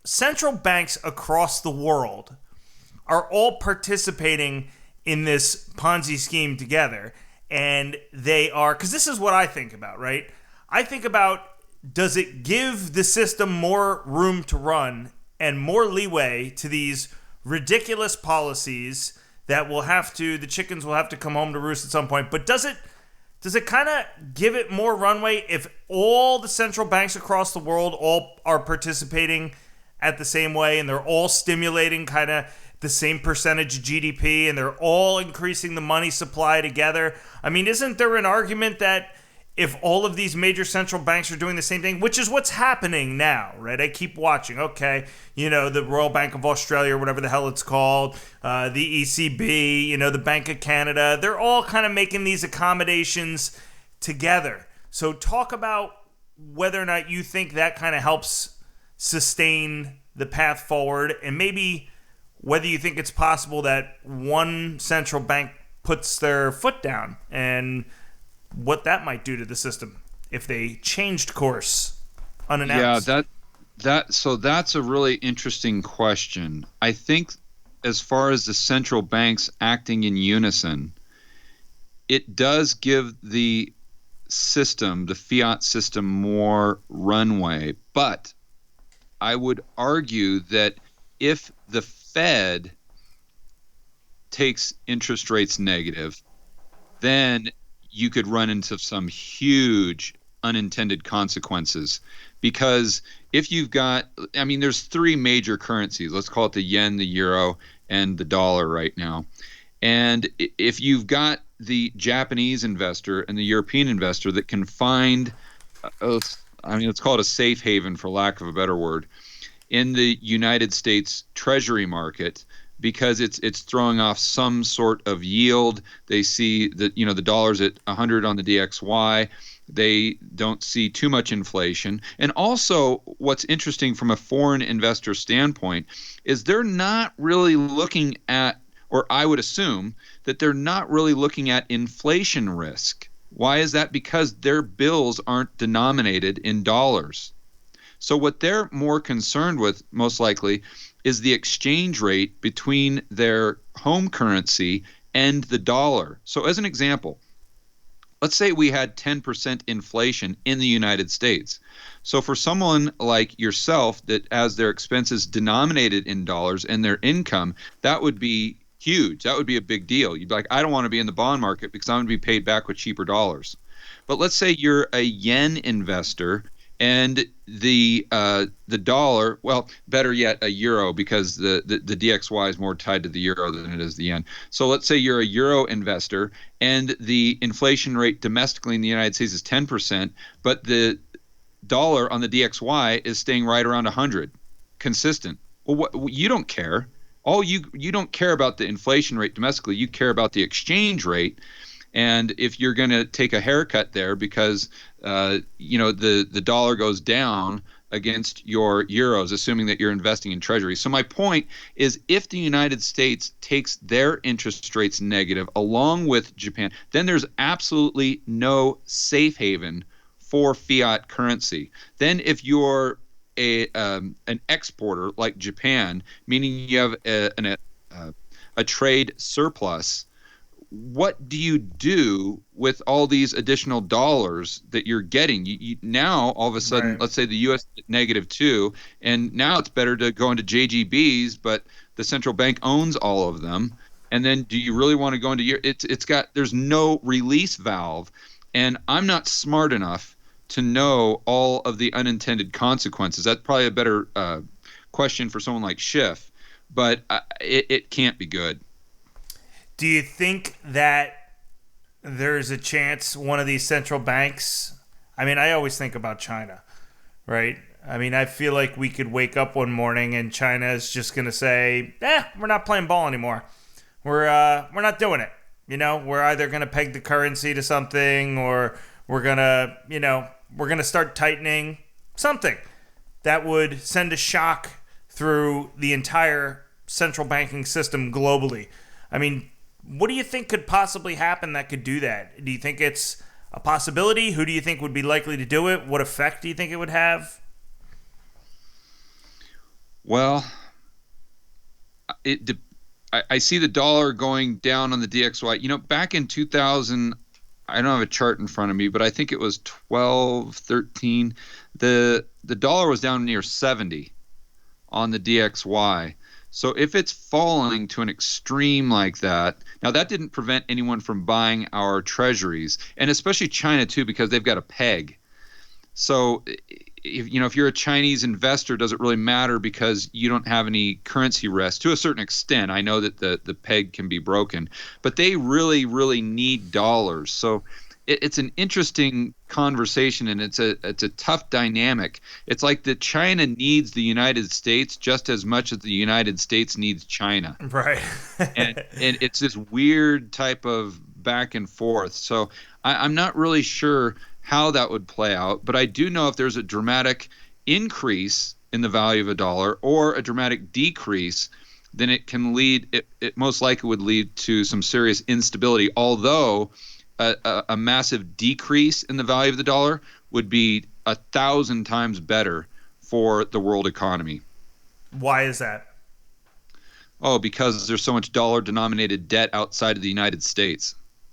central banks across the world are all participating in this Ponzi scheme together. And they are, because this is what I think about, right? I think about, does it give the system more room to run and more leeway to these ridiculous policies that the chickens will have to come home to roost at some point? But does it kind of give it more runway if all the central banks across the world all are participating at the same way, and they're all stimulating kind of the same percentage of GDP, and they're all increasing the money supply together? I mean, isn't there an argument that if all of these major central banks are doing the same thing, which is what's happening now, right? I keep watching. Okay, the Royal Bank of Australia, or whatever the hell it's called, the ECB, the Bank of Canada, they're all kind of making these accommodations together. So talk about whether or not you think that kind of helps sustain the path forward, and maybe whether you think it's possible that one central bank puts their foot down, and what that might do to the system if they changed course unannounced. Yeah, so that's a really interesting question. I think as far as the central banks acting in unison, it does give the system, the fiat system, more runway. But I would argue that if the Fed takes interest rates negative, then you could run into some huge unintended consequences. Because if you've got, there's three major currencies. Let's call it the yen, the euro, and the dollar right now. And if you've got the Japanese investor and the European investor that can find, let's call it a safe haven for lack of a better word, in the United States Treasury market, because it's throwing off some sort of yield. They see that the dollar's at 100 on the DXY. They don't see too much inflation. And also, what's interesting from a foreign investor standpoint is they're not really looking at, or I would assume that they're not really looking at inflation risk. Why is that? Because their bills aren't denominated in dollars. So what they're more concerned with, most likely, is the exchange rate between their home currency and the dollar. So as an example, let's say we had 10% inflation in the United States. So for someone like yourself that has their expenses denominated in dollars and their income, that would be huge. That would be a big deal. You'd be like, I don't want to be in the bond market because I'm going to be paid back with cheaper dollars. But let's say you're a yen investor and the dollar, well, better yet, a euro, because the DXY is more tied to the euro than it is the yen. So let's say you're a euro investor and the inflation rate domestically in the United States is 10%, but the dollar on the DXY is staying right around 100, consistent. Well, you don't care. You don't care about the inflation rate domestically. You care about the exchange rate. And if you're going to take a haircut there because the dollar goes down against your euros, assuming that you're investing in treasuries. So my point is, if the United States takes their interest rates negative along with Japan, then there's absolutely no safe haven for fiat currency. Then if you're an exporter like Japan, meaning you have a trade surplus, what do you do with all these additional dollars that you're getting? You now, all of a sudden, right. Let's say the U.S. is -2, and now it's better to go into JGBs, but the central bank owns all of them. And then do you really want to go into there's no release valve, and I'm not smart enough to know all of the unintended consequences. That's probably a better question for someone like Schiff, but it can't be good. Do you think that there's a chance one of these central banks, I always think about China, right? I feel like we could wake up one morning and China is just going to say, we're not playing ball anymore. We're not doing it. We're either going to peg the currency to something, or we're going to start tightening something that would send a shock through the entire central banking system globally. What do you think could possibly happen that could do that? Do you think it's a possibility? Who do you think would be likely to do it? What effect do you think it would have? Well, I see the dollar going down on the DXY. Back in 2000, I don't have a chart in front of me, but I think it was 12, 13. The dollar was down near 70 on the DXY. So if it's falling to an extreme like that, now that didn't prevent anyone from buying our treasuries, and especially China too, because they've got a peg. So if you're a Chinese investor, does it really matter because you don't have any currency risk to a certain extent? I know that the peg can be broken, but they really, really need dollars. So it's an interesting conversation, and it's a tough dynamic. It's like that China needs the United States just as much as the United States needs China. Right. and it's this weird type of back and forth. So I'm not really sure how that would play out, but I do know if there's a dramatic increase in the value of a dollar or a dramatic decrease, then it can lead, it most likely would lead to some serious instability, although a massive decrease in the value of the dollar would be 1,000 times better for the world economy. Why is that? Oh, because there's so much dollar-denominated debt outside of the United States.